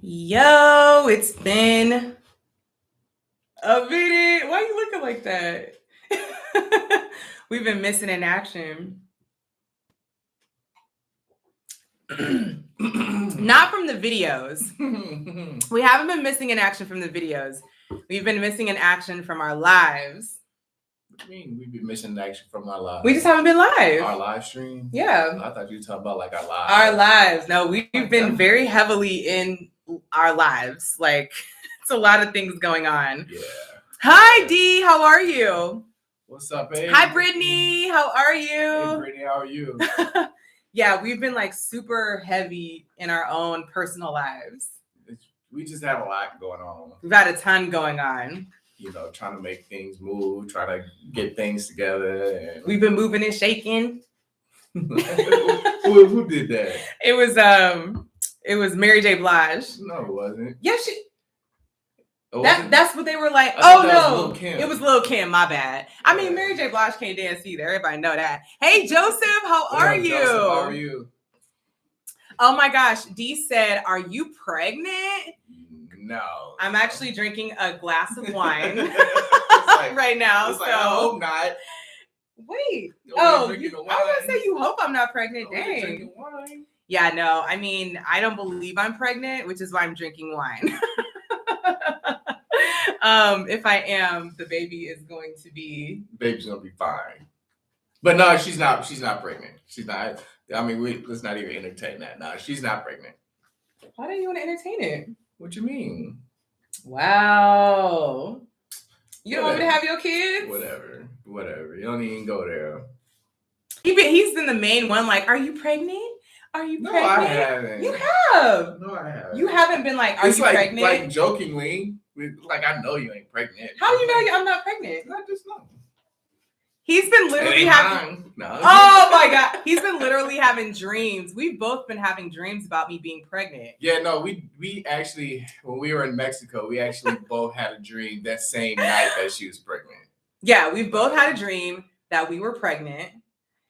Yo, it's been a minute. Why are you looking like that? We've been missing in action. Not from the videos. We haven't been missing in action from the videos. We've been missing in action from our lives. What do you mean we've been missing in action from our lives? We just haven't been live. Our live stream? Yeah. I thought you were talking about like our lives. Our lives. No, we've been very heavily in our lives. Like, it's a lot of things going on. Yeah. Hi, D. How are you? What's up, babe? Hi, Brittany. How are you? Hey, Brittany. How are you? Yeah, we've been like super heavy in our own personal lives. We just have a lot going on. We've had a ton going on. You know, trying to make things move, trying to get things together. And... We've been moving and shaking. Who did that? It was Mary J. Blige. No, it wasn't. Yeah, Oh, that's what they were like. Oh no, it was Lil' Kim. My bad. I mean, Mary J. Blige can't dance either. Everybody know that. Hey, Joseph, how are you? Joseph, how are you? Oh my gosh, D said, "Are you pregnant?" No. I'm actually drinking a glass of wine like, right now. So I hope not. Wait. I was gonna say you hope I'm not pregnant. Dang. Yeah, no. I mean, I don't believe I'm pregnant, which is why I'm drinking wine. If I am, the baby is going to be. Baby's gonna be fine. But no, she's not. She's not pregnant. She's not. I mean, let's not even entertain that. No, she's not pregnant. Why don't you want to entertain it? What you mean? Wow. You don't want me to have your kids? Whatever. You don't even go there. He's been the main one. Like, are you pregnant? Are you pregnant? No, I haven't. You have. No, I haven't. You haven't been like, are you pregnant? Like jokingly. Like, I know you ain't pregnant. How do you know I'm not pregnant? I just know. He's been literally having. No. Oh my God. He's been literally having dreams. We've both been having dreams about me being pregnant. Yeah, no, we actually, when we were in Mexico, we actually both had a dream that same night that she was pregnant. Yeah, we both had a dream that we were pregnant.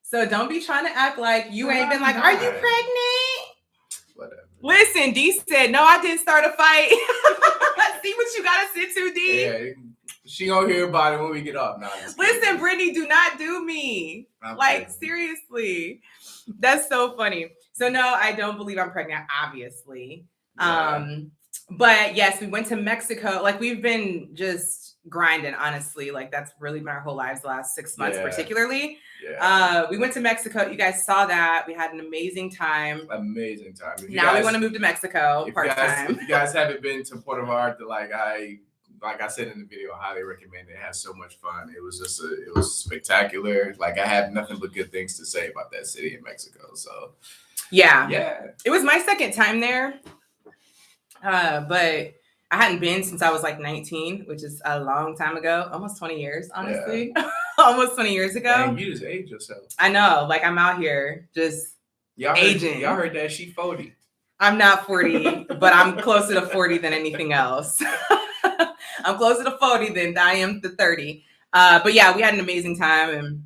So don't be trying to act like you ain't been like, are you pregnant? Whatever. Listen, D said, no, I didn't start a fight. See what you gotta sit to, D? Yeah, she gonna hear about it when we get off. No, listen, Brittany, do not do me. Seriously. That's so funny. So no, I don't believe I'm pregnant, obviously. Yeah. But yes, we went to Mexico. Like, we've been just grinding, honestly. Like, that's really been our whole lives the last 6 months, particularly. Yeah. We went to Mexico. You guys saw that. We had an amazing time. Amazing time. Now we want to move to Mexico part-time. If you guys haven't been to Puerto Vallarta, like I said in the video, I highly recommend it. It has so much fun. It was just it was spectacular. Like, I have nothing but good things to say about that city in Mexico. So yeah. It was my second time there. But I hadn't been since I was like 19, which is a long time ago, almost 20 years, honestly. Yeah. Almost 20 years ago. And you just aged yourself. I know, like, I'm out here just aging. Y'all heard that she 40. I'm not 40, but I'm closer to 40 than anything else. I'm closer to 40 than I am to 30. But yeah, we had an amazing time, and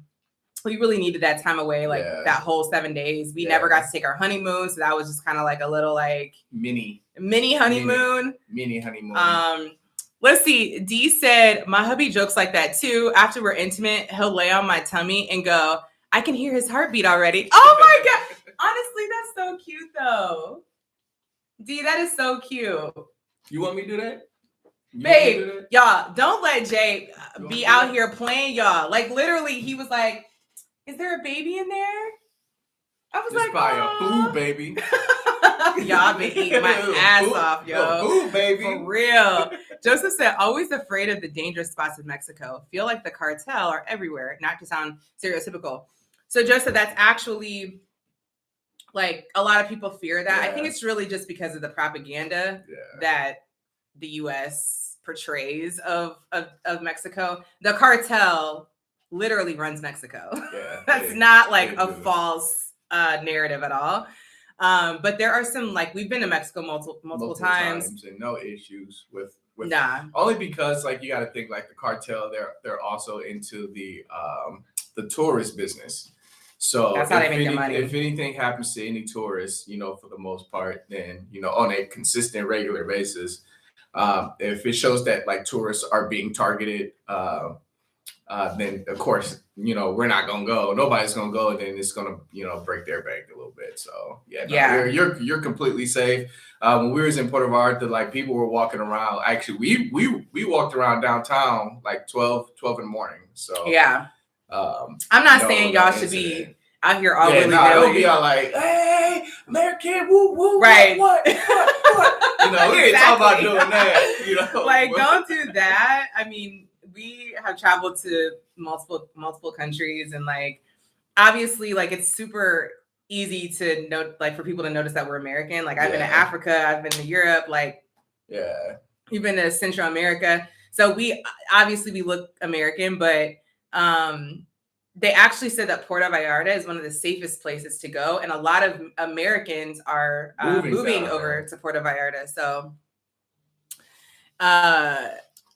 we really needed that time away, like that whole 7 days. We never got to take our honeymoon, so that was just kind of like a little like mini honeymoon. Mini honeymoon. Let's see. D said, my hubby jokes like that too. After we're intimate, he'll lay on my tummy and go, I can hear his heartbeat already. Oh my God. Honestly, that's so cute though. D, that is so cute. You want me to do that? Babe, y'all, don't let Jay be out here playing y'all. Like, literally, he was like, is there a baby in there? I was like, a boo baby. Y'all been eating my ass off, yo. Boo baby. For real. Joseph said, always afraid of the dangerous spots of Mexico. Feel like the cartel are everywhere, not to sound stereotypical. So Joseph, that's actually, like, a lot of people fear that. I think it's really just because of the propaganda that the U.S. portrays of Mexico. The cartel literally runs Mexico. Yeah, that's not like a false narrative at all. But there are some, like, we've been to Mexico multiple times and no issues with nah. Only because, like, you got to think, like, the cartel, they're also into the tourist business. So That's how they make their money. if anything happens to any tourists, for the most part, then on a consistent, regular basis, if it shows that like tourists are being targeted, then of course, we're not gonna go. Nobody's gonna go. Then it's gonna, break their bank a little bit. So yeah, you're completely safe. When we was in Puerto Vallarta, like people were walking around. Actually, we walked around downtown like 12 in the morning. So yeah, I'm not saying y'all should be out here all willy nilly. Don't be all like, hey, American, woo woo, right? What? We ain't talking about doing that. Like don't do that. I mean, we have traveled to multiple countries, and like obviously, like it's super easy to note, like for people to notice that we're American. Like I've been to Africa, I've been to Europe, like we've been to Central America. So we look American, but they actually said that Puerto Vallarta is one of the safest places to go, and a lot of Americans are moving over to Puerto Vallarta. So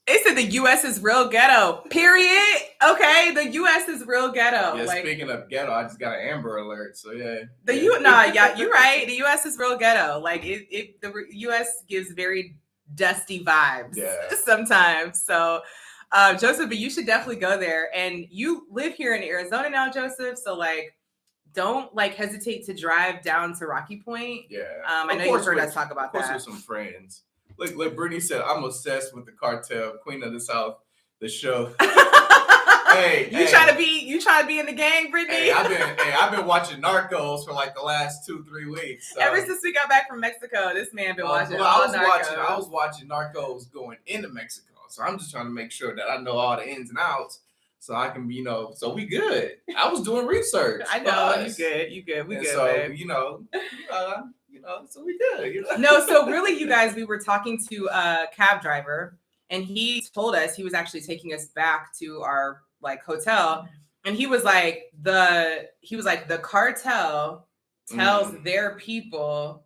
they said the U.S. is real ghetto. Period. Okay, the U.S. is real ghetto. Yeah, speaking of ghetto, I just got an Amber Alert. So you're right. The U.S. is real ghetto. Like the U.S. gives very dusty vibes sometimes. So, Joseph, but you should definitely go there. And you live here in Arizona now, Joseph. So like, don't like hesitate to drive down to Rocky Point. Yeah, I know you've heard us talk about that. Of course, with some friends. Like Brittany said, I'm obsessed with the cartel, Queen of the South, the show. You trying to be in the gang, Brittany? Hey, I've been watching Narcos for like the last 2-3 weeks. So. Ever since we got back from Mexico, this man been watching. I was watching Narcos going into Mexico, so I'm just trying to make sure that I know all the ins and outs, so I can, so we good. I was doing research. I know you good. We good. So babe. So we good. No, so really, you guys, we were talking to a cab driver, and he told us he was actually taking us back to our like hotel, and he was like the cartel tells their people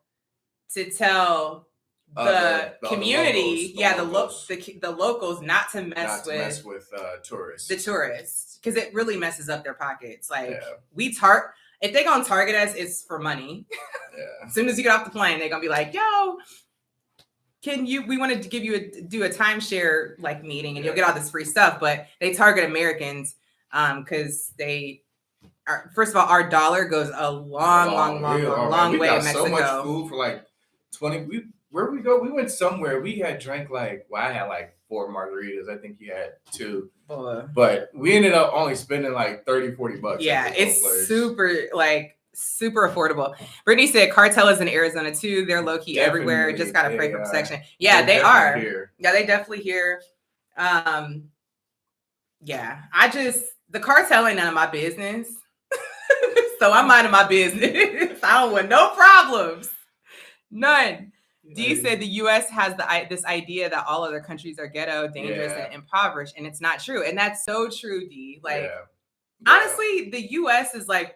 to tell the community, the locals not to mess with tourists. The tourists, because it really messes up their pockets. Like if they gonna target us, it's for money. Yeah. As soon as you get off the plane, they're gonna be like, "Yo, we wanted to do a timeshare like meeting, and you'll get all this free stuff." But they target Americans because they are. First of all, our dollar goes a long way in Mexico. So much food for like 20. Where we go? We went somewhere. We had drank I had like 4 margaritas. I think you had 2. But we ended up only spending like $30-$40. Yeah, it's super affordable. Brittany said cartel is in Arizona too. They're low key everywhere. Just gotta pray for protection. Yeah, they are. Here. Yeah, they definitely here. The cartel ain't none of my business. So I'm minding my business. I don't want no problems. None. D said the U.S. has this idea that all other countries are ghetto, dangerous, and impoverished, and it's not true. And that's so true, D. Honestly, the U.S. is like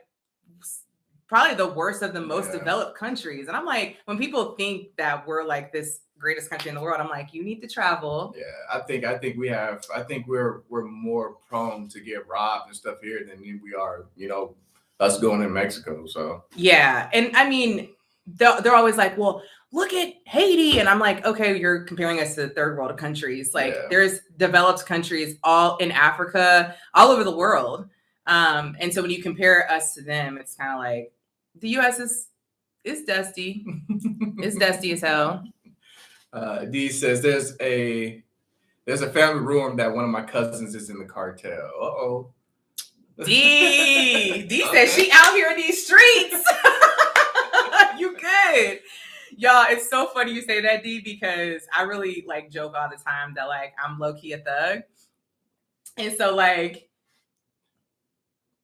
probably the worst of the most developed countries. And I'm like, when people think that we're like this greatest country in the world, I'm like, you need to travel. Yeah, I think we're more prone to get robbed and stuff here than we are, us going in Mexico. So yeah, and I mean, they're always like, well, look at Haiti. And I'm like, okay, you're comparing us to third world countries. Like there's developed countries all in Africa, all over the world. And so when you compare us to them, it's kind of like the US is dusty. It's dusty as hell. D says there's a family rumor that one of my cousins is in the cartel. Uh-oh. D says she out here in these streets. You good. Y'all, it's so funny you say that, D, because I really like joke all the time that like I'm low-key a thug. And so like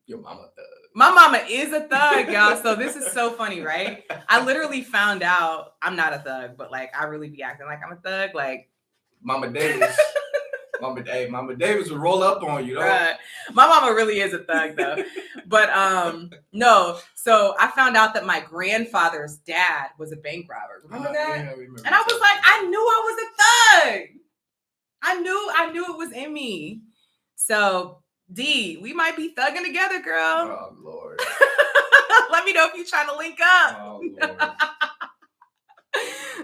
your mama thug. My mama is a thug, y'all. So this is so funny, right? I literally found out I'm not a thug, but like I really be acting like I'm a thug. Like Mama Davis. Mama Davis would roll up on you, though. Right. My mama really is a thug, though. But no. So I found out that my grandfather's dad was a bank robber. Remember that? Yeah, remember. And I was like, I knew I was a thug. I knew it was in me. So D, we might be thugging together, girl. Oh Lord. Let me know if you're trying to link up. Oh Lord.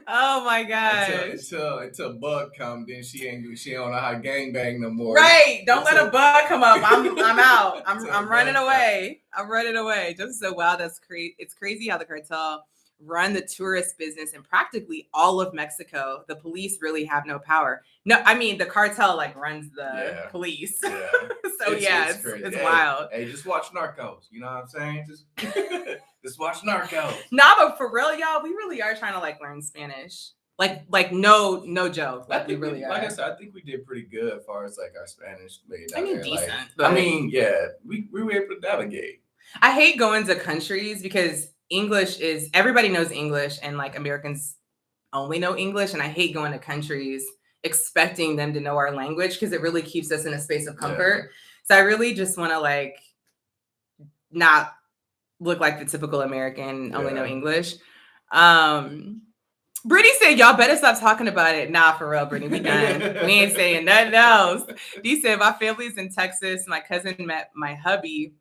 Oh my god. Until Bug come, then she don't know how to gangbang no more. Right. Don't let a bug come up. I'm out. I'm running bug away. I'm running away. Just so wow, that's crazy. It's crazy how the cartel run the tourist business in practically all of Mexico. The police really have no power. No, I mean the cartel like runs the police. Yeah. So it's crazy. It's wild. Hey, just watch Narcos. You know what I'm saying? Just watch Narcos. Nah, but for real, y'all, we really are trying to like learn Spanish. Like no joke. Like we really are. Like I said, I think we did pretty good as far as like our Spanish made out there. Decent. Like, I mean, yeah, we were able to navigate. I hate going to countries because English is everybody knows English and like Americans only know English, and I hate going to countries expecting them to know our language because it really keeps us in a space of comfort. So I really just want to like not look like the typical American only know English. Brittany said, y'all better stop talking about it. Nah, for real, Brittany, we done. We ain't saying nothing else. He said, my family's in Texas. My cousin met my hubby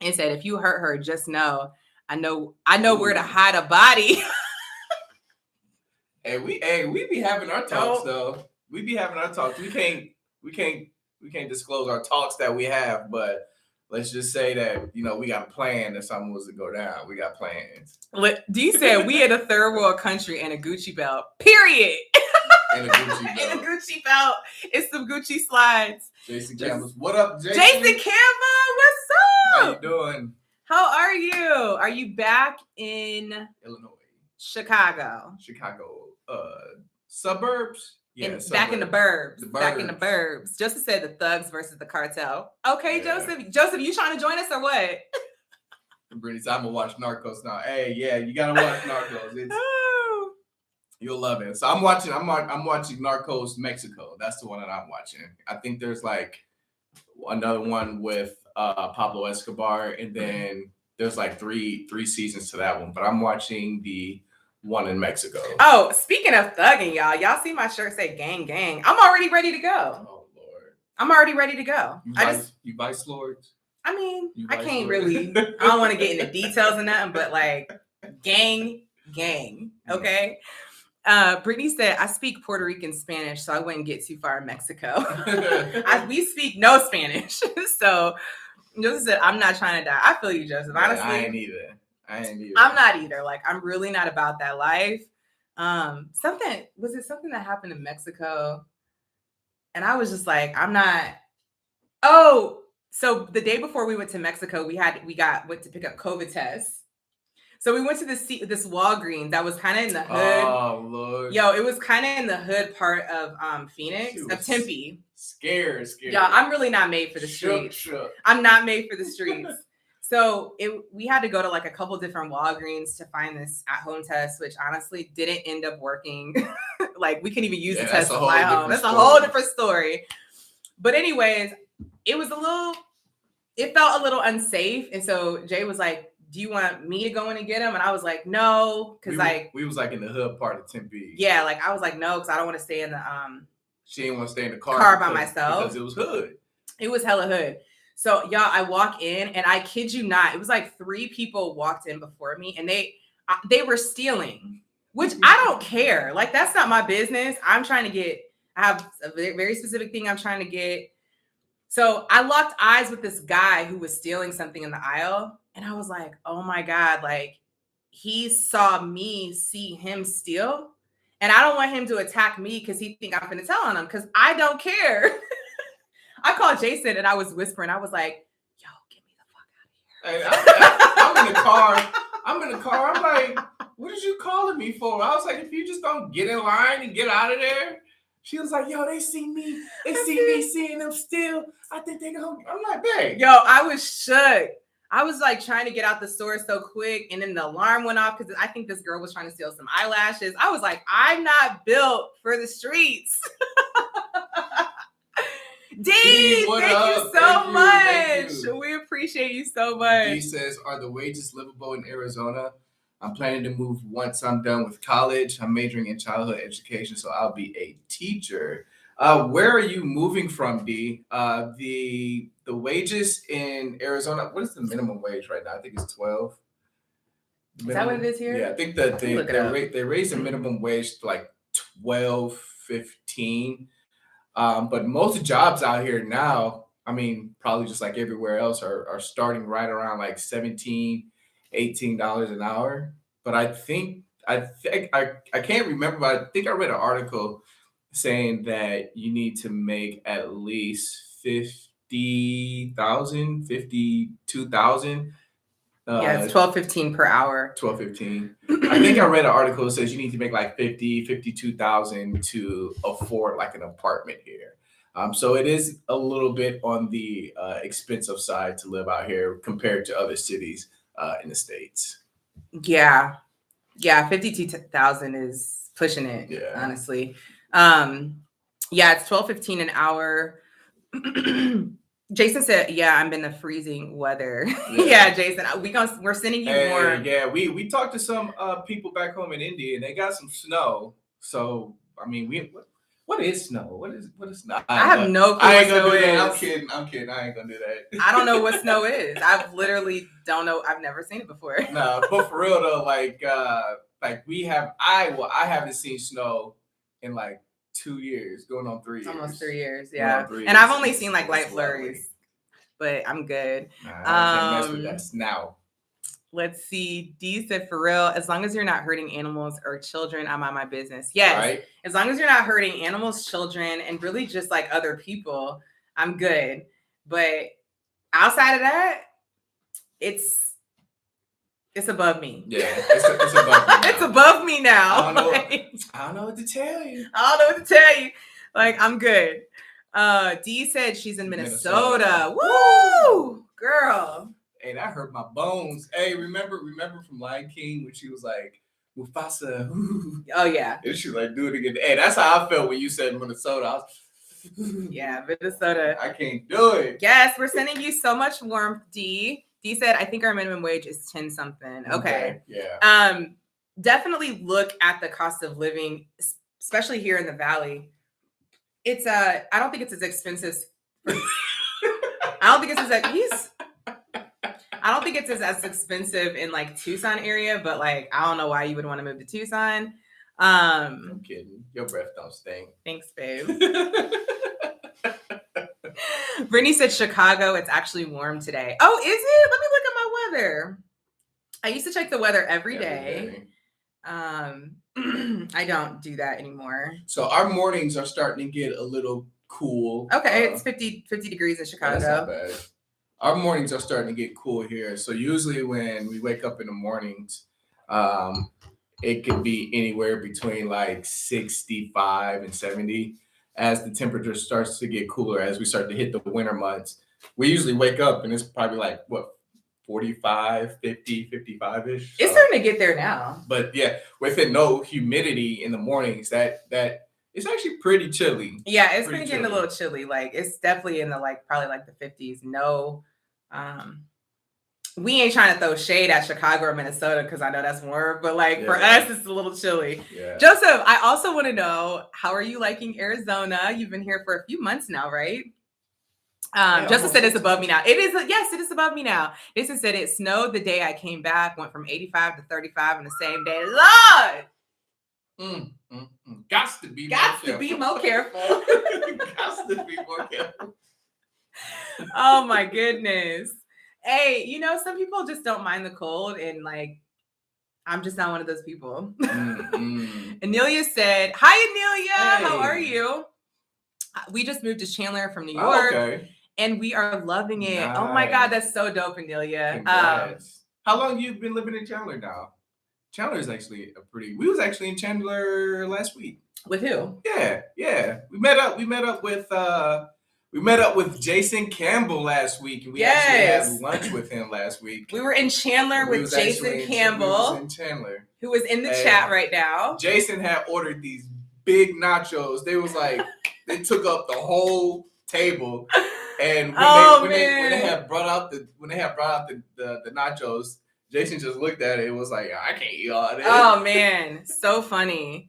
and said, if you hurt her, just know, I know where to hide a body. Hey, we be having our talks though. We be having our talks. We can't disclose our talks that we have, but let's just say that, you know, we got a plan if something was to go down. We got plans. D said we in a third world country and a Gucci belt. Period. And a Gucci belt. And a Gucci belt. It's some Gucci slides. Jason Campbell. What up, Jason? Jason Campbell, what's up? How you doing? How are you? Are you back in Illinois? Chicago. Suburbs? Yeah, back in the burbs. Back in the burbs. Joseph said the thugs versus the cartel. Okay, yeah. Joseph, you trying to join us or what? Brittany, I'm gonna watch Narcos now. Hey, yeah, you gotta watch Narcos. You'll love it. So I'm watching Narcos Mexico. That's the one that I'm watching. I think there's like another one with Pablo Escobar, and then there's like three seasons to that one. But I'm watching the one in Mexico. Oh, speaking of thugging, y'all see my shirt say gang gang. I'm already ready to go. Oh Lord. I'm already ready to go. You vice lords? I mean, I can't really, I don't want to get into details or nothing, but like gang, okay? Brittany said, I speak Puerto Rican Spanish, so I wouldn't get too far in Mexico. We speak no Spanish. So Joseph said, I'm not trying to die. I feel you, Joseph. Honestly. I ain't either. I'm not either. Like, I'm really not about that life. Something that happened in Mexico? And I was just like, I'm not. Oh, so the day before we went to Mexico, went to pick up COVID tests. So we went to this Walgreens that was kind of in the hood. Oh Lord. Yo, it was kind of in the hood part of Phoenix, of Tempe. Scared. Yeah, I'm really not made for the streets. Shook. I'm not made for the streets. So we had to go to like a couple different Walgreens to find this at-home test, which honestly didn't end up working. Like we couldn't even use the test to fly home. That's a whole different story. But anyways, it felt a little unsafe. And so Jay was like, do you want me to go in and get him? And I was like, no. Cause we was like in the hood part of Tempe. Yeah. Like I was like, no, cause I don't want to stay in the, she didn't want to stay in the car by myself. Because it was hood. It was hella hood. So y'all, I walk in and I kid you not, it was like 3 people walked in before me and they were stealing, which I don't care. Like, that's not my business. I have a very specific thing I'm trying to get. So I locked eyes with this guy who was stealing something in the aisle. And I was like, oh my God, like he saw me see him steal. And I don't want him to attack me because he think I'm going to tell on him because I don't care. I called Jason and I was whispering. I was like, yo, get me the fuck out of here. Hey, I'm in the car. I'm like, what is you calling me for? I was like, if you just don't get in line and get out of there. She was like, yo, they see me. They see me seeing them steal. I think they gonna. I'm like, babe. Yo, I was shook. I was like trying to get out the store so quick. And then the alarm went off because I think this girl was trying to steal some eyelashes. I was like, I'm not built for the streets. D, thank you so much. We appreciate you so much. D says, are the wages livable in Arizona? I'm planning to move once I'm done with college. I'm majoring in childhood education, so I'll be a teacher. Where are you moving from, D? The wages in Arizona, what is the minimum wage right now? I think it's 12. Is that what it is here? Yeah, I think that Look it up. they raised the minimum wage to like 12.15. But most jobs out here now, I mean, probably just like everywhere else, are starting right around like 17, $18 an hour. But I can't remember, but I think I read an article saying that you need to make at least 50,000, 52,000. Yeah, it's 12.15 per hour. 12.15. I think I read an article that says you need to make like 52,000 to afford like an apartment here. So it is a little bit on the expensive side to live out here compared to other cities in the States. Yeah. 52,000 is pushing it, honestly. Yeah, it's 12.15 an hour. Jason said, "Yeah, I'm in the freezing weather." Yeah, Jason, we're sending you more. Yeah, we talked to some people back home in India, and they got some snow. So I mean, what is snow? What is snow? I have no clue what snow is. I'm kidding. I ain't gonna do that. I don't know what snow is. I've literally don't know. I've never seen it before. No, but for real though, like we have I haven't seen snow in like 2 years, going on 3 years. Almost 3 years, yeah. And I've only seen like light flurries, but I'm good. I can't mess with that snow. Let's see. D said, for real, as long as you're not hurting animals or children, I'm on my business. Yes. Right? As long as you're not hurting animals, children, and really just like other people, I'm good. But outside of that, it's above me. Yeah, it's above me now. It's above me now. I don't know what to tell you. Like, I'm good. D said she's in Minnesota. Woo! Girl. Hey, that hurt my bones. Hey, remember from Lion King when she was like, Mufasa. Oh, yeah. And she like, do it again. Hey, that's how I felt when you said Minnesota. Yeah, Minnesota. I can't do it. Yes, we're sending you so much warmth, D. D said, I think our minimum wage is 10 something. Okay. Yeah. Definitely look at the cost of living, especially here in the Valley. It's I don't think it's as expensive. I don't think it's as expensive in like Tucson area, but like I don't know why you would want to move to Tucson. I'm kidding. Your breath don't stink. Thanks, babe. Brittany said Chicago, it's actually warm today. Oh, is it? Let me look at my weather. I used to check the weather every day. I don't do that anymore. So our mornings are starting to get a little cool. Okay, it's 50 degrees in Chicago. That's not bad. Our mornings are starting to get cool here. So usually when we wake up in the mornings, it could be anywhere between like 65 and 70. As the temperature starts to get cooler, as we start to hit the winter months, we usually wake up and it's probably like, what, 45, 50, 55-ish. It's starting to get there now. But yeah, with it no humidity in the mornings, that it's actually pretty chilly. Yeah, it's been getting a little chilly. Like it's definitely in the probably like the 50s. No, we ain't trying to throw shade at Chicago or Minnesota because I know that's warm, but like for us, it's a little chilly. Yeah. Joseph, I also want to know, how are you liking Arizona? You've been here for a few months now, right? Joseph said it's above me now. It is. Yes, it is above me now. Jason said it snowed the day I came back, went from 85 to 35 in the same day. Lord! Gots to be more careful. Gots to be more careful. Oh my goodness. Hey, some people just don't mind the cold, and like, I'm just not one of those people. Anelia said, "Hi, Anelia. Hey. How are you? We just moved to Chandler from New York, and we are loving it. Nice. Oh my God, that's so dope, Anelia. How long you been living in Chandler now? Chandler is actually we was actually in Chandler last week. With who? Yeah. We met up with Jason Campbell last week, and we actually had lunch with him last week. We were in Chandler with Jason Campbell, who was in the chat right now. Jason had ordered these big nachos. They was like, they took up the whole table. And when they had brought out the nachos, Jason just looked at it and was like, I can't eat all this. Oh man, so funny.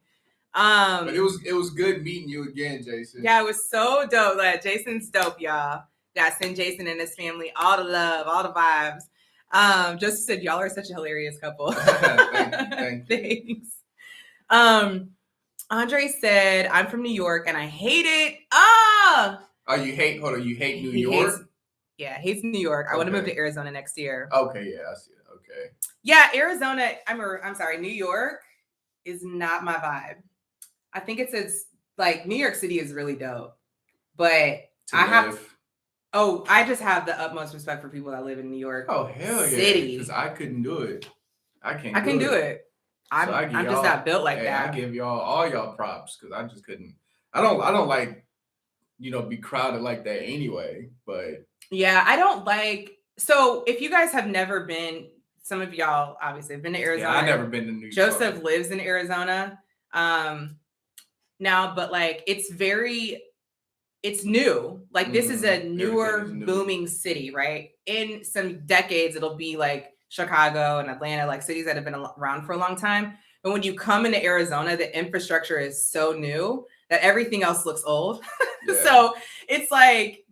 But it was good meeting you again, Jason. Yeah, it was so dope. Like, Jason's dope, y'all. Yeah, send Jason and his family all the love, all the vibes. Just said y'all are such a hilarious couple. Thank you. Thanks. Andre said, I'm from New York and I hate it. Oh, you hate New he York? Hates New York. I want to move Okay. to Arizona next year. Okay, yeah, I see it. Okay. Yeah, Arizona, I'm sorry, New York is not my vibe. I think it's like New York City is really dope. But I just have the utmost respect for people that live in New York. Oh hell City. yeah! Because I couldn't do it. I can do it. I'm just not built like that. I give y'all all y'all props because I just couldn't. I don't like be crowded like that anyway. But yeah, I don't like. So if you guys have never been, some of y'all obviously have been to Arizona. Yeah, I never been to New York. Joseph lives in Arizona now, but like it's new. Like this is a newer booming city, right? In some decades, it'll be like Chicago and Atlanta, like cities that have been around for a long time. But when you come into Arizona, the infrastructure is so new that everything else looks old. Yeah. So it's like,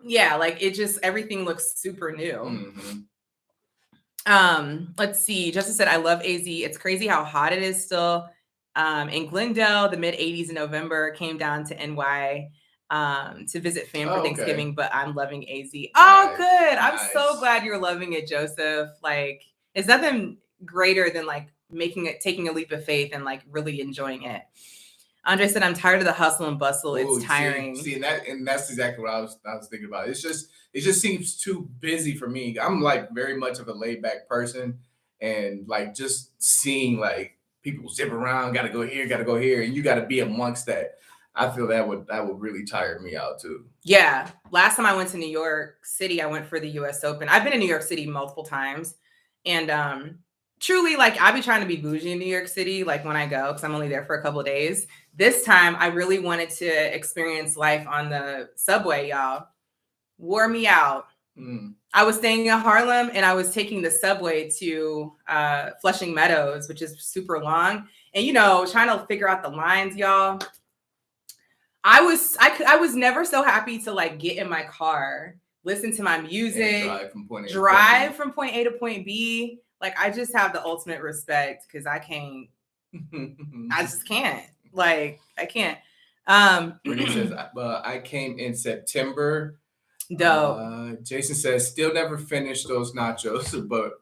yeah, like it just, everything looks super new. Mm-hmm. Let's see. Justice said, I love AZ. It's crazy how hot it is still. In Glendale, the mid 80s in November, came down to NY to visit fam for Thanksgiving, but I'm loving AZ. Nice. Oh, good. I'm so glad you're loving it, Joseph. Like, it's nothing greater than like taking a leap of faith and like really enjoying it. Andre said, I'm tired of the hustle and bustle. It's tiring. See, and that's exactly what I was thinking about. It just seems too busy for me. I'm like very much of a laid back person, and like just seeing like people zip around, gotta go here, and you gotta be amongst that. I feel that would really tire me out too. Yeah. Last time I went to New York City, I went for the US Open. I've been in New York City multiple times. And truly, like, I be trying to be bougie in New York City, like when I go, because I'm only there for a couple of days. This time, I really wanted to experience life on the subway, y'all. Wore me out. I was staying in Harlem and I was taking the subway to Flushing Meadows, which is super long. And, trying to figure out the lines, y'all. I was never so happy to like get in my car, listen to my music, drive from point A to point B. Like I just have the ultimate respect because I just can't. Like I can't. Brittany says, I came in September. Dope. Jason says, still never finished those nachos, but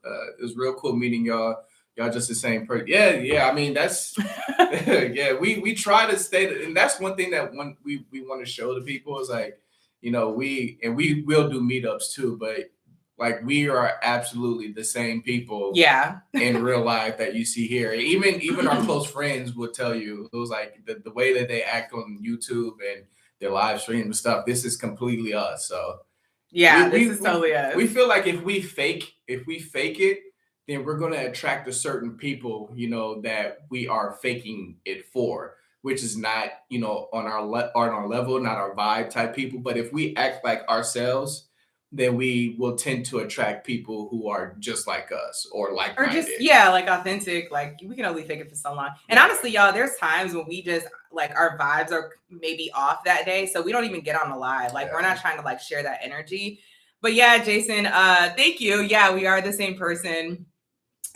it was real cool meeting y'all. Y'all just the same person. Yeah. I mean, that's yeah. We try to stay, and that's one thing that we want to show to people is like, we will do meetups too, but like we are absolutely the same people. Yeah. In real life that you see here. Even our close friends will tell you it was like the way that they act on YouTube and their live stream and stuff. This is completely us. So yeah, this is totally us. We feel like if we fake it, then we're going to attract a certain people, that we are faking it for, which is not, on our level, not our vibe type people. But if we act like ourselves, then we will tend to attract people who are just like us or just like authentic. Like we can only fake it for so long. And honestly, y'all, there's times when we just like our vibes are maybe off that day, so we don't even get on the live. Like we're not trying to like share that energy. But yeah, Jason, thank you. Yeah, we are the same person.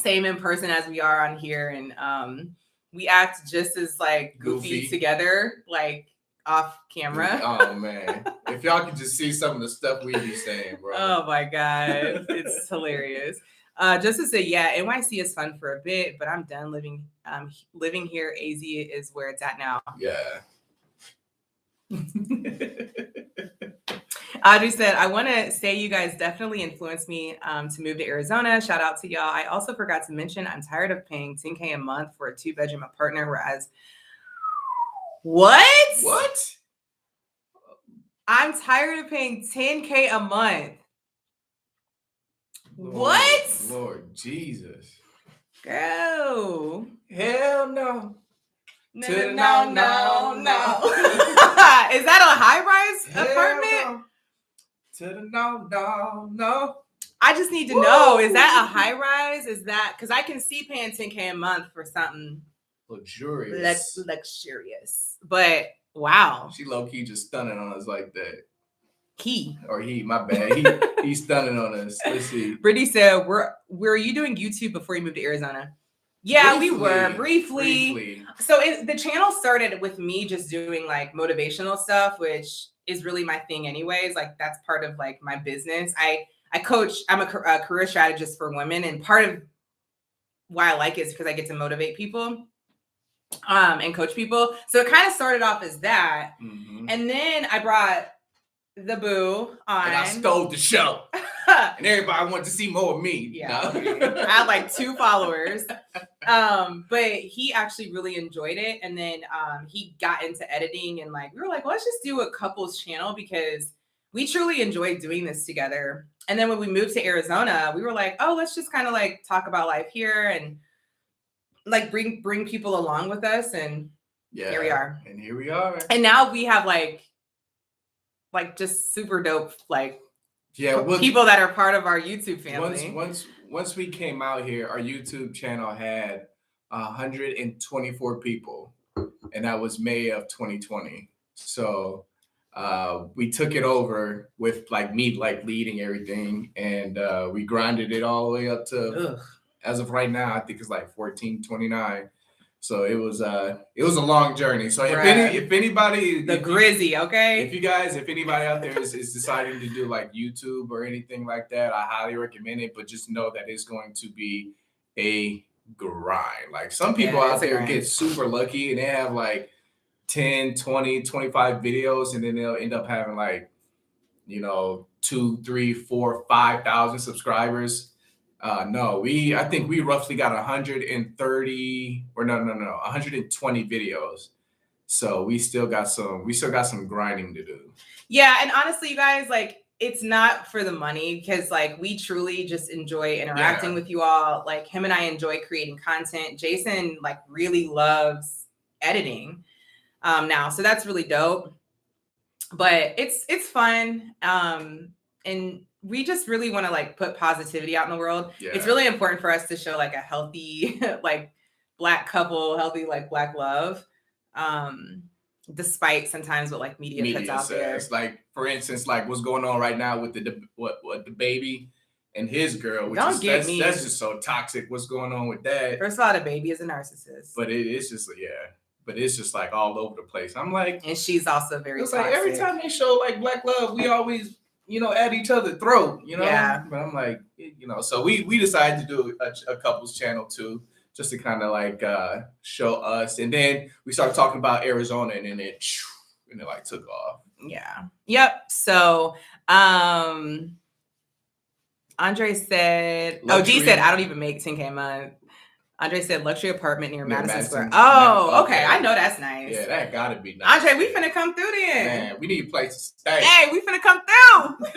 Same in person as we are on here, and we act just as like goofy together, like off camera. Oh man, if y'all could just see some of the stuff we be saying, bro. Oh my god, it's hilarious. Just to say, yeah, NYC is fun for a bit, but I'm done living here. AZ is where it's at now. Yeah. Audrey said, I want to say you guys definitely influenced me to move to Arizona. Shout out to y'all. I also forgot to mention I'm tired of paying $10K a month for a 2-bedroom apartment, whereas What? I'm tired of paying $10K a month. What? Lord Jesus. Girl. Hell no. No. Is that a high-rise apartment? No. I just need to know, is that a high-rise? Is that, because I can see paying $10K a month for something luxurious. But wow. She low-key just stunning on us like that. He. My bad. He's stunning on us. Let's see. Brittany said, were you doing YouTube before you moved to Arizona? Yeah, we were briefly. So the channel started with me just doing like motivational stuff, which is really my thing anyways. Like that's part of like my business. I coach, I'm a career strategist for women, and part of why I like it is because I get to motivate people and coach people. So it kind of started off as that. Mm-hmm. And then I brought the boo on. And I stole the show. And everybody wanted to see more of me. Yeah. No. Okay. I had like 2 followers. But he actually really enjoyed it. And then he got into editing, and like we were like, well, let's just do a couples channel because we truly enjoyed doing this together. And then when we moved to Arizona, we were like, oh, let's just kind of like talk about life here and like bring people along with us. And here we are. And here we are. And now we have like just super dope people that are part of our YouTube family. Once we came out here, our YouTube channel had 124 people, and that was May of 2020. So we took it over with like me like leading everything, and we grinded it all the way up to as of right now, I think it's like 1429. So it was a long journey. So if anybody, Grizzy, okay. If anybody out there is deciding to do like YouTube or anything like that, I highly recommend it. But just know that it's going to be a grind. Like some people out there get super lucky and they have like 10, 20, 25 videos, and then they'll end up having like, 2, 3, 4, 5,000 subscribers. I think we roughly got 130 or 120 videos. So we still got some grinding to do. Yeah. And honestly, you guys, like, it's not for the money because like we truly just enjoy interacting with you all. Like him and I enjoy creating content. Jason like really loves editing now. So that's really dope. But it's fun. And we just really want to like put positivity out in the world. Yeah. It's really important for us to show like a healthy, like Black couple, healthy, like Black love. Despite sometimes what like media puts out there. Like for instance, like what's going on right now with the baby and his girl, which that's just so toxic. What's going on with that? First of all, the baby is a narcissist. But it's just like all over the place. I'm like, and she's also very toxic. Like every time they show like Black love, we always at each other's throat, Yeah. But I'm like, so we decided to do a couples channel too, just to kind of like show us. And then we started talking about Arizona, and then it like took off. Yeah. Yep. So Andre said, G said, I don't even make 10K a month. Andre said luxury apartment near Madison Square. Oh, okay. I know that's nice. Yeah, that gotta be nice. Andre, we finna come through then. Man, we need a place to stay. Hey, we finna come through.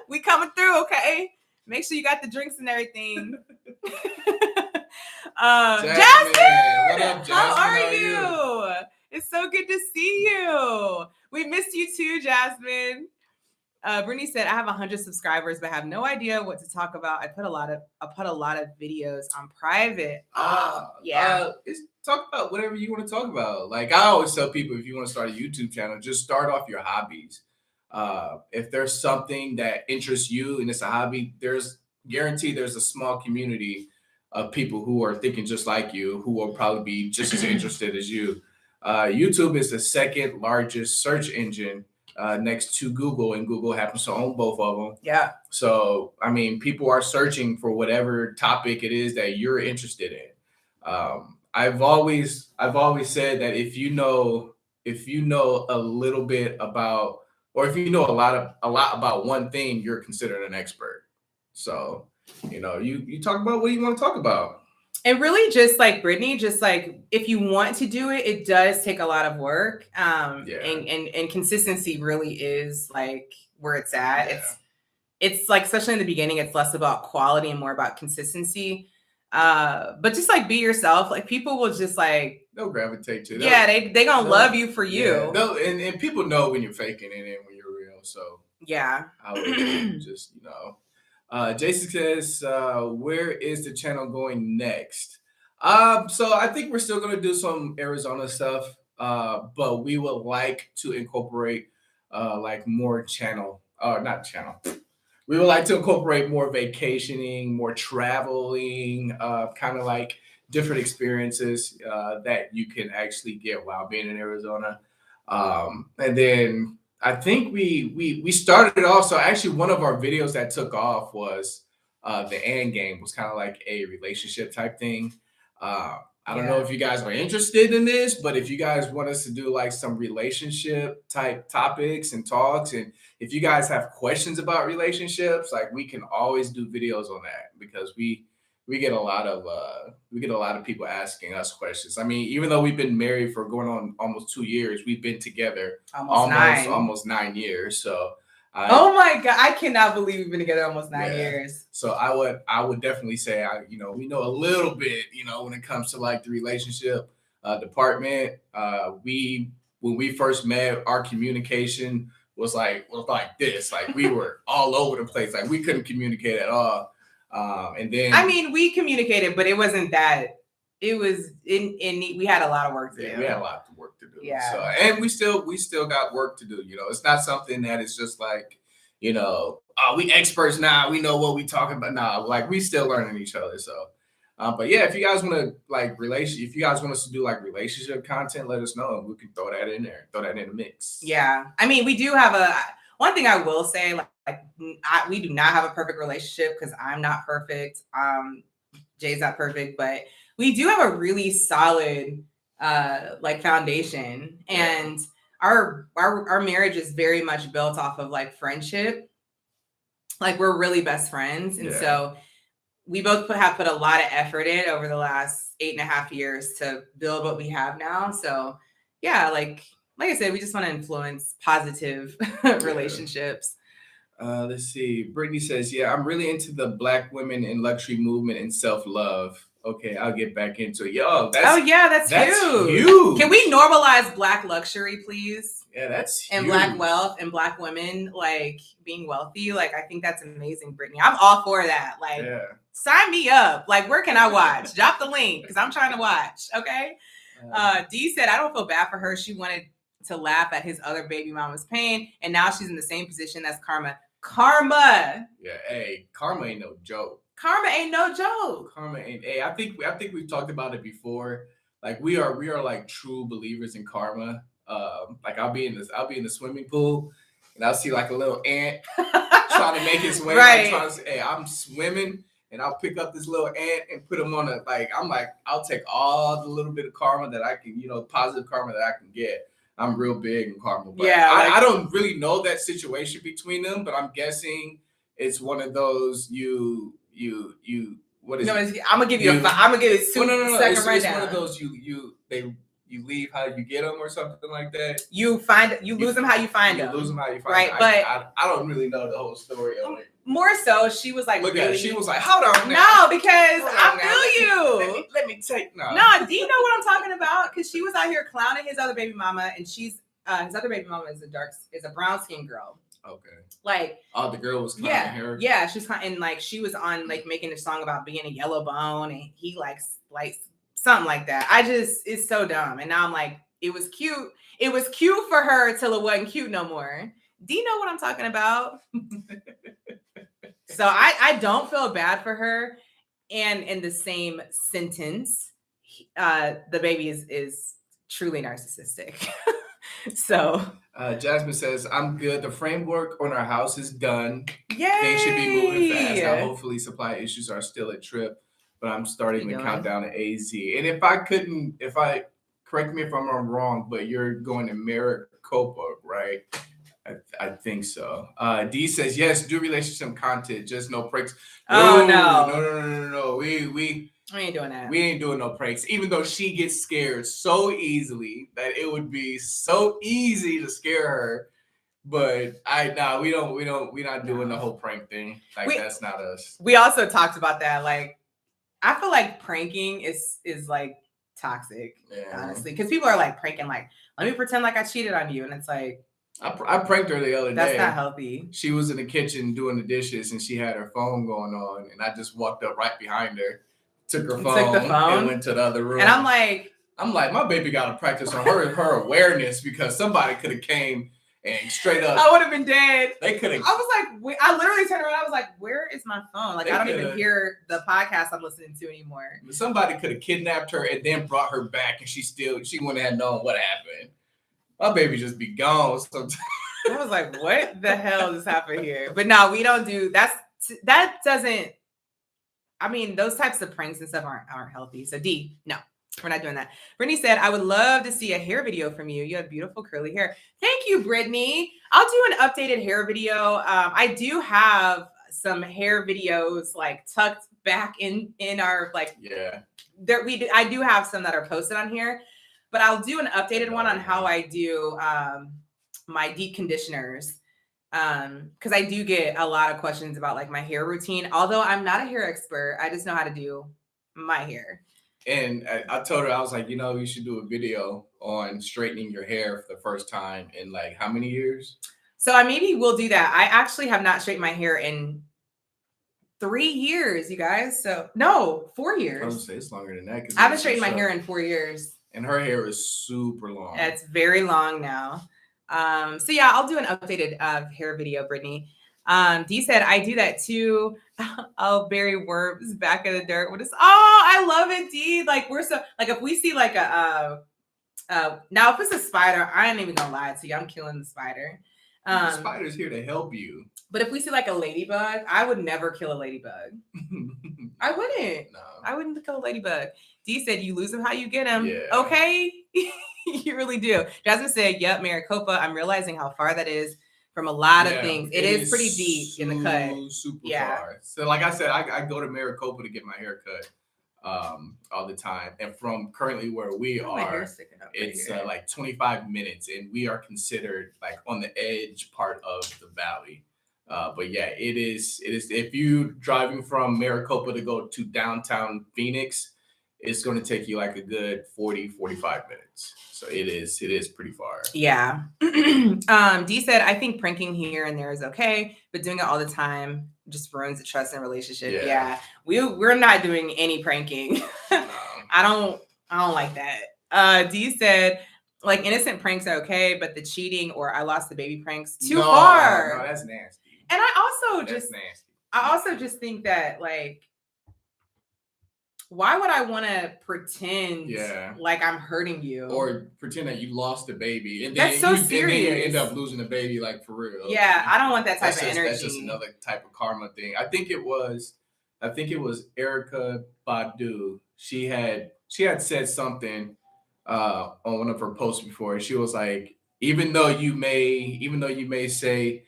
We coming through, okay? Make sure you got the drinks and everything. Jasmine! What up, Jasmine? How are you? It's so good to see you. We missed you too, Jasmine. Brittany said, I have 100 subscribers, but have no idea what to talk about. I put a lot of videos on private. Talk about whatever you want to talk about. Like I always tell people, if you want to start a YouTube channel, just start off your hobbies. If there's something that interests you and it's a hobby, there's a small community of people who are thinking just like you, who will probably be just as interested as you. YouTube is the second largest search engine next to Google, and Google happens to own both of them. Yeah. So, I mean, people are searching for whatever topic it is that you're interested in. I've always said that if you know a little bit about, or if you know a lot about one thing, you're considered an expert. So, you talk about what you want to talk about. And really, just like Brittany, just like if you want to do it, it does take a lot of work. And consistency really is like where it's at. Yeah. It's like, especially in the beginning, it's less about quality and more about consistency. But just like be yourself. Like people will just like they'll gravitate to. Yeah, they gonna love you for you. No, and people know when you're faking it and when you're real. So yeah, I would just Jason says, where is the channel going next? So I think we're still going to do some Arizona stuff, but we would like to incorporate like more channel, not channel. We would like to incorporate more vacationing, more traveling, kind of like different experiences that you can actually get while being in Arizona. And then I think we started off. So actually, one of our videos that took off was the and game was kind of like a relationship type thing. I don't know if you guys are interested in this, but if you guys want us to do like some relationship type topics and talks, and if you guys have questions about relationships, like we can always do videos on that because we get a lot of people asking us questions. I mean, even though we've been married for going on almost 2 years, we've been together almost 9 years. So oh my God, I cannot believe we've been together almost 9 years. So I would definitely say we know a little bit, when it comes to like the relationship department. When we first met, our communication was like this. Like we were all over the place. Like we couldn't communicate at all. And then I mean, we communicated, but it wasn't that. It was we had a lot of work to do. We had a lot of work to do. Yeah. So, and we still got work to do. It's not something that is just like, oh, we experts now. We know what we talking about now. Like we still learning each other. So, but yeah, if you guys want to like if you guys want us to do like relationship content, let us know and we can throw that in there, throw that in the mix. Yeah, I mean, we do have one thing I will say, we do not have a perfect relationship because I'm not perfect. Jay's not perfect, but we do have a really solid like foundation, and our marriage is very much built off of like friendship. Like we're really best friends, and so we both have put a lot of effort in over the last 8.5 years to build what we have now. So yeah, like I said, we just want to influence positive relationships. Let's see. Brittany says, yeah, I'm really into the Black women in luxury movement and self-love. Okay, I'll get back into it. Yo, that's huge. Can we normalize Black luxury, please? Yeah, that's huge. And Black wealth and Black women, like being wealthy. Like, I think that's amazing, Brittany. I'm all for that. Like, sign me up. Like, where can I watch? Drop the link because I'm trying to watch. Okay. Dee said, I don't feel bad for her. She wanted to laugh at his other baby mama's pain, and now she's in the same position as Karma. Yeah, hey, karma ain't no joke. Karma ain't no joke. Karma ain't. Hey, I think we've talked about it before. Like we are like true believers in karma. Like I'll be in the swimming pool, and I'll see like a little ant trying to make its way. Right. Like, trying to say, hey, I'm swimming, and I'll pick up this little ant and put him on a I'll take all the little bit of karma that I can, positive karma that I can get. I'm real big in karma, but I don't really know that situation between them, but I'm guessing it's one of those what is it? I'm gonna give you I'm gonna give it second rundown. It's one of those you leave how you get them or something like that. You lose them how you find them. Lose them how you find right, them. But I don't really know the whole story of it. More so, she was like, she was like, hold on now. No, because I feel you. Let me take No, do you know what I'm talking about? Because she was out here clowning his other baby mama, and she's his other baby mama is a brown skinned girl. Okay. Like, the girl was clowning her. Yeah, she's and like she was on like making a song about being a yellow bone, and he likes something like that. It's so dumb. And now I'm like, it was cute. It was cute for her till it wasn't cute no more. Do you know what I'm talking about? So I don't feel bad for her. And in the same sentence, the baby is truly narcissistic. So Jasmine says, I'm good. The framework on our house is done. Yay! Things should be moving fast. Now, hopefully supply issues are still a trip, but I'm starting the countdown to AZ. And correct me if I'm wrong, but you're going to Maricopa, right? I think so. D says, yes, do relationship content, just no pranks. Oh, no. We ain't doing that. We ain't doing no pranks, even though she gets scared so easily that it would be so easy to scare her. But we're not doing the whole prank thing. Like that's not us. We also talked about that. Like, I feel like pranking is like toxic, honestly, because people are like pranking, like, let me pretend like I cheated on you, and it's like, I pranked her the other day. That's not healthy. She was in the kitchen doing the dishes, and she had her phone going on, and I just walked up right behind her, took the phone, and went to the other room. And I'm like, my baby got to practice on her awareness, because somebody could have came And straight up, I would have been dead. they could have. I was like, I literally turned around. I was like, where is my phone? Like, They I don't coulda- even hear the podcast I'm listening to anymore. Somebody could have kidnapped her and then brought her back, and she wouldn't have known what happened. My baby just be gone sometimes. I was like, what the hell just happened here? But no, we don't do that doesn't, I mean, those types of pranks and stuff aren't healthy. So D, no, we're not doing that. Brittany said, I would love to see a hair video from you. You have beautiful curly hair. Thank you, Brittany. I'll do an updated hair video. I do have some hair videos like tucked back in our like, I do have some that are posted on here, but I'll do an updated one on how I do my deep conditioners. Because I do get a lot of questions about like my hair routine. Although I'm not a hair expert, I just know how to do my hair. And I told her, I was like, you should do a video on straightening your hair for the first time in like how many years? So I maybe will do that. I actually have not straightened my hair in 3 years, you guys. So no, 4 years. I was gonna say it's longer than that. I haven't straightened my hair in 4 years. And her hair is super long. It's very long now. So yeah, I'll do an updated hair video, Brittany. Dee said, I do that too. I'll bury worms back in the dirt. I love it, Dee. Like we're so like if we see like now if it's a spider, I ain't even gonna lie to you. I'm killing the spider. The spider's here to help you. But if we see like a ladybug, I would never kill a ladybug. I wouldn't. No. I wouldn't kill a ladybug. Dee said, you lose them how you get them. Yeah. Okay. You really do. Jasmine said, yep, Maricopa. I'm realizing how far that is from a lot of things. It is pretty deep in the cut. Super far. So like I said, I go to Maricopa to get my hair cut all the time. And from currently where we are, it's like 25 minutes. And we are considered like on the edge part of the valley. But yeah, it is. If you driving from Maricopa to go to downtown Phoenix, it's going to take you like a good 40-45 minutes. So it is pretty far. Yeah. Dee said, I think pranking here and there is okay, but doing it all the time just ruins the trust and relationship. Yeah. We're not doing any pranking. No. I don't like that. Dee said, like innocent pranks are okay, but the cheating or I lost the baby pranks too far. No, that's nasty. And I also just think that like, why would I want to pretend like I'm hurting you? Or pretend that you lost the baby. And that's so serious. And then you end up losing the baby like for real. Yeah, I don't want that type of energy. That's just another type of karma thing. I think it was Erykah Badu. She had said something on one of her posts before. She was like, even though you may say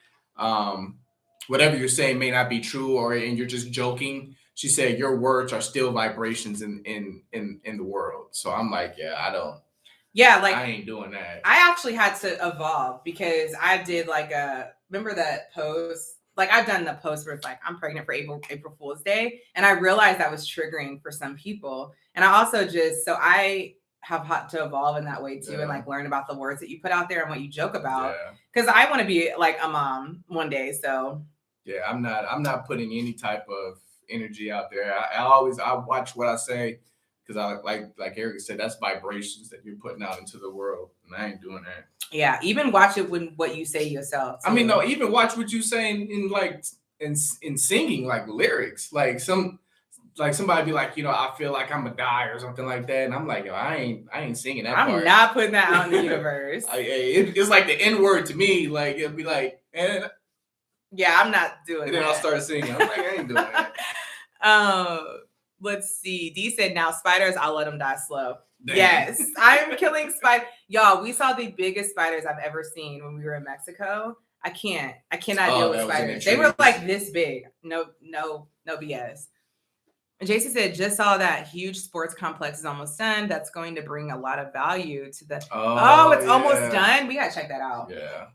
whatever you're saying may not be true and you're just joking, she said your words are still vibrations in the world. So I'm like, I ain't doing that. I actually had to evolve because I did like remember that post? Like I've done the post where it's like, I'm pregnant for April Fool's Day. And I realized that was triggering for some people. And I also I have had to evolve in that way too. And like learn about the words that you put out there and what you joke about. Cause I want to be like a mom one day. So yeah, I'm not putting any type of energy out there. I watch what I say because I like Eric said, that's vibrations that you're putting out into the world, and I ain't doing that. Yeah, even watch it when what you say yourself. Too. I mean, no, even watch what you saying in singing like lyrics. Like somebody be like, I feel like I'm gonna die or something like that, and I'm like, yo, I ain't singing that. I'm not putting that out in the universe. It's like the N word to me. Like it'll be like, and yeah, I'm not doing and then that. I'll start singing. I'm like, I ain't doing that. Let's see. Dee said, now spiders, I'll let them die slow. Damn. Yes, I'm killing spiders. Y'all, we saw the biggest spiders I've ever seen when we were in Mexico. I cannot deal with spiders. They were like this big. No BS. And Jason said, just saw that huge sports complex is almost done. That's going to bring a lot of value to the. It's almost done. We gotta check that out. Yeah.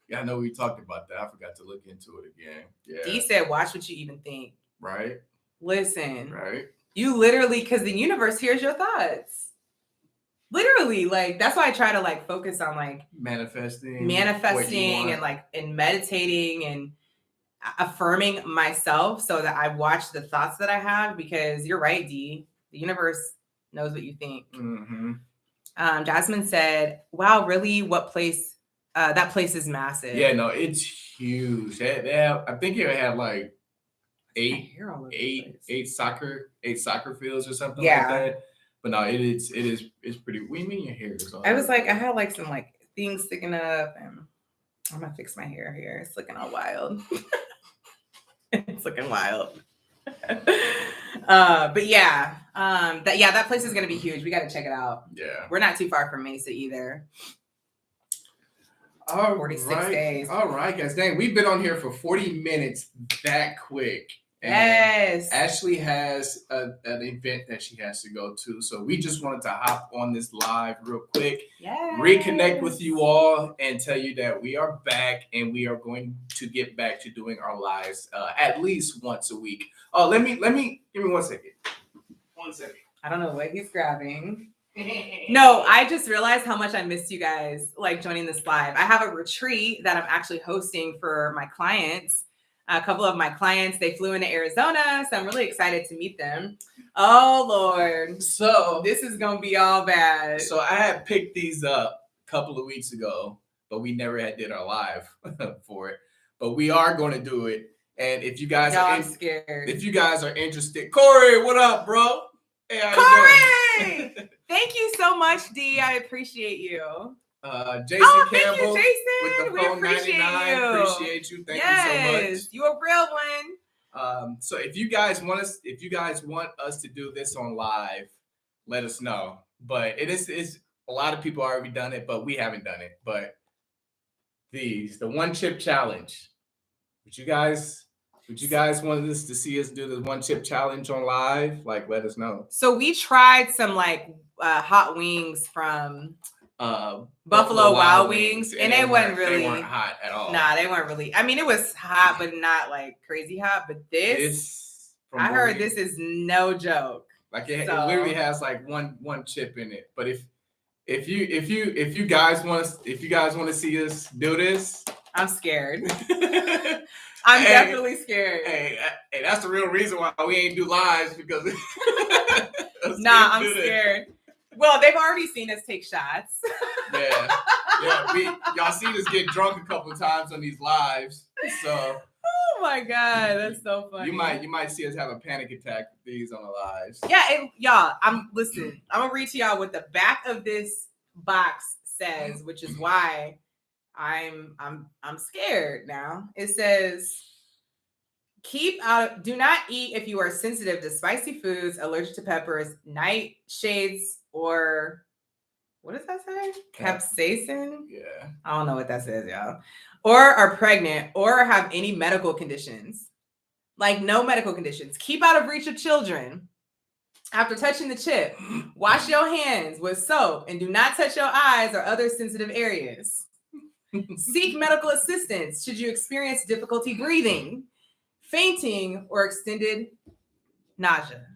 Yeah, I know we talked about that. I forgot to look into it again. Yeah. Dee said, watch what you even think. Right. Listen. Right. You literally, because the universe hears your thoughts. Literally, like that's why I try to like focus on like manifesting and meditating and affirming myself so that I watch the thoughts that I have, because you're right, Dee. The universe knows what you think. Mm-hmm. Jasmine said, wow, really? What place That place is massive. Yeah, no, it's huge. They have, I think it had like eight soccer fields or something like that. But no, it's pretty. What do you mean your hair is all? I was like, I had like some like things sticking up, and I'm gonna fix my hair here. It's looking all wild. It's looking wild. But yeah, that place is gonna be huge. We got to check it out. Yeah, we're not too far from Mesa either. 46 days. All right, guys. Dang, we've been on here for 40 minutes that quick. And yes. Ashley has an event that she has to go to. So we just wanted to hop on this live real quick, reconnect with you all, and tell you that we are back and we are going to get back to doing our lives at least once a week. Oh, let me give me 1 second. 1 second. I don't know what he's grabbing. No, I just realized how much I missed you guys, like joining this live. I have a retreat that I'm actually hosting for my clients. A couple of my clients, they flew into Arizona, so I'm really excited to meet them. Oh, Lord. So this is going to be all bad. So I had picked these up a couple of weeks ago, but we never did our live for it. But we are going to do it. And if you guys I'm scared. If you guys are interested, Corey, what up, bro? Hey, Corey! Thank you so much, D. I appreciate you. Jason Campbell. Thank you, Jason. With the phone 99. Appreciate you. Thank you so much. You a real one. So if you guys want us to do this on live, let us know. But it's a lot of people already done it, but we haven't done it. But the one chip challenge. Would you guys want us to see us do the one chip challenge on live? Like, let us know. So we tried some like hot wings from Buffalo Wild Wings, and they weren't hot at all. Nah, they weren't really. I mean, it was hot, but not like crazy hot. But this I heard this is no joke. Like it literally has like one chip in it. But if you guys want to see us do this, I'm scared. I'm definitely scared. Hey, that's the real reason why we ain't do lives, because nah, I'm scared. Well, they've already seen us take shots. Yeah. Y'all seen us get drunk a couple of times on these lives. So. Oh my God, that's so funny. You might see us have a panic attack with these on the lives. Yeah, y'all. I'm gonna read to y'all what the back of this box says, which is why I'm scared now. It says, do not eat if you are sensitive to spicy foods, allergic to peppers, nightshades, or what does that say? Capsaicin? Yeah. I don't know what that says, y'all. Or are pregnant or have any medical conditions. Like no medical conditions. Keep out of reach of children. After touching the chip, wash your hands with soap and do not touch your eyes or other sensitive areas. Seek medical assistance should you experience difficulty breathing, fainting, or extended nausea.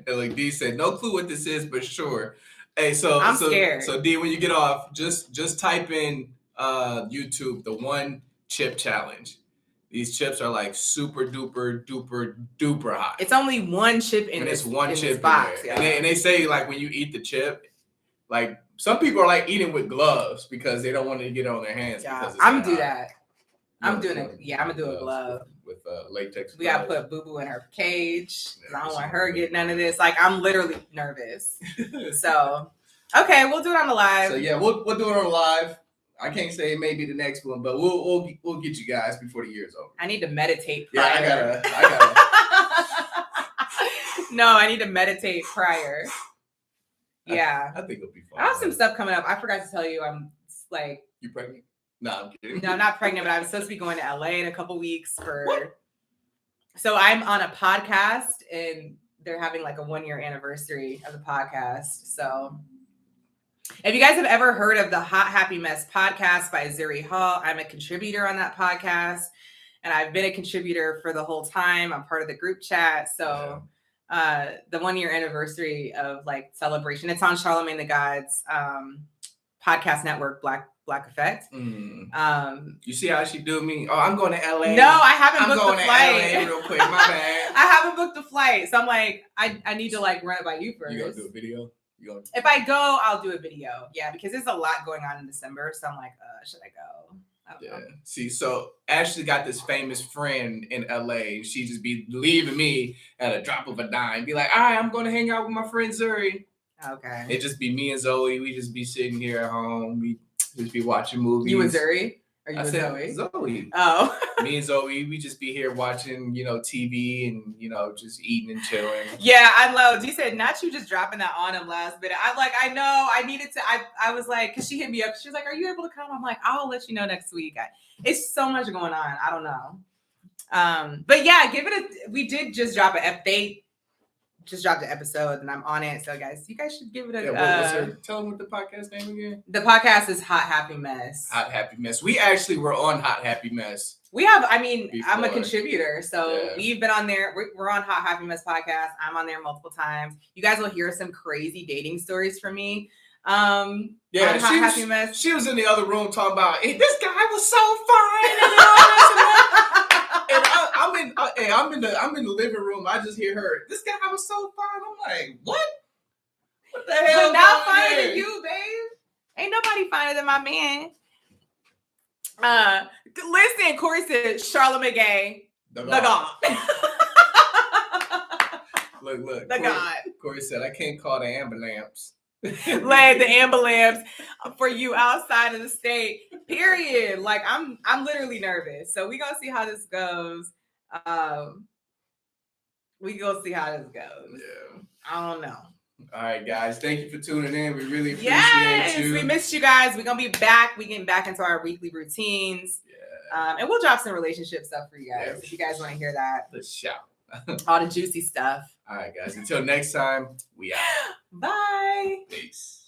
Like D said, no clue what this is, but sure. Hey, I'm scared. So D, when you get off, just type in YouTube the one chip challenge. These chips are like super duper hot. It's only one chip in this box. Yeah. And they say like when you eat the chip, like some people are like eating with gloves because they don't want to get it on their hands. Yeah, I'm gonna do that. I'm doing it. Yeah, I'm gonna do a glove with latex. We gotta put Boo Boo in her cage. I don't want her to get none of this. Like I'm literally nervous. So okay, we'll do it on the live. So yeah, we'll do it on the live. I can't say it may be the next one, but we'll get you guys before the year's over. I need to meditate prior. Yeah, I gotta. No, I need to meditate prior. Yeah. I think it'll be fun. I have some stuff coming up. I forgot to tell you. I'm like. You pregnant? No, I'm kidding. No, I'm not pregnant, but I'm supposed to be going to LA in a couple weeks for. What? So I'm on a podcast, and they're having like a 1-year anniversary of the podcast. So. If you guys have ever heard of the Hot Happy Mess podcast by Zuri Hall, I'm a contributor on that podcast, and I've been a contributor for the whole time. I'm part of the group chat. So the 1-year anniversary of like celebration, it's on Charlemagne the God's podcast network, Black Effect. You see how she do me? Oh, I'm going to LA. No, I haven't booked the flight. LA real quick. My bad. I haven't booked the flight. So I'm like, I need to like run it by you first. You gonna do a video? If I go, I'll do a video. Yeah, because there's a lot going on in December. So I'm like, should I go? I don't know. See, so Ashley got this famous friend in LA, and she just be leaving me at a drop of a dime. Be like, all right, I'm going to hang out with my friend Zuri. Okay. It just be me and Zoe. We just be sitting here at home. We just be watching movies. You and Zuri? Or you I and said Zoe? Zoe. Oh. Me and Zoe, we just be here watching, TV and, just eating and chilling. Yeah, I love. You said not you just dropping that on him last minute. I'm like, I know. I needed to. I was like, because she hit me up. She was like, "Are you able to come?" I'm like, "I'll let you know next week." It's so much going on. I don't know. But yeah, we did just drop they just dropped an episode and I'm on it. So guys, you guys should give it a tell them what the podcast name again. The podcast is Hot Happy Mess. Hot Happy Mess. We actually were on Hot Happy Mess. We have, I'm a Before. Contributor. So we've been on there. We're on Hot Happy Mess podcast. I'm on there multiple times. You guys will hear some crazy dating stories from me. Hot Happy Mess. She was in the other room talking about, hey, this guy was so fine. I'm in the living room. I just hear her. This guy was so fine. I'm like, what? What the hell? But not finer than you, babe. Ain't nobody finer than my man. Listen, Corey said Charlotte McGay, the God. Look. The God. Corey said, I can't call the ambulance. Like the ambulance for you outside of the state. Period. Like I'm literally nervous. So we gonna see how this goes. We gonna see how this goes. Yeah. I don't know. All right, guys. Thank you for tuning in. We really appreciate you. We missed you guys. We're gonna be back. We getting back into our weekly routines. Yeah. And we'll drop some relationship stuff for you guys if you guys want to hear that. Let's shout. All the juicy stuff. All right, guys. Until next time, we out. Bye. Peace.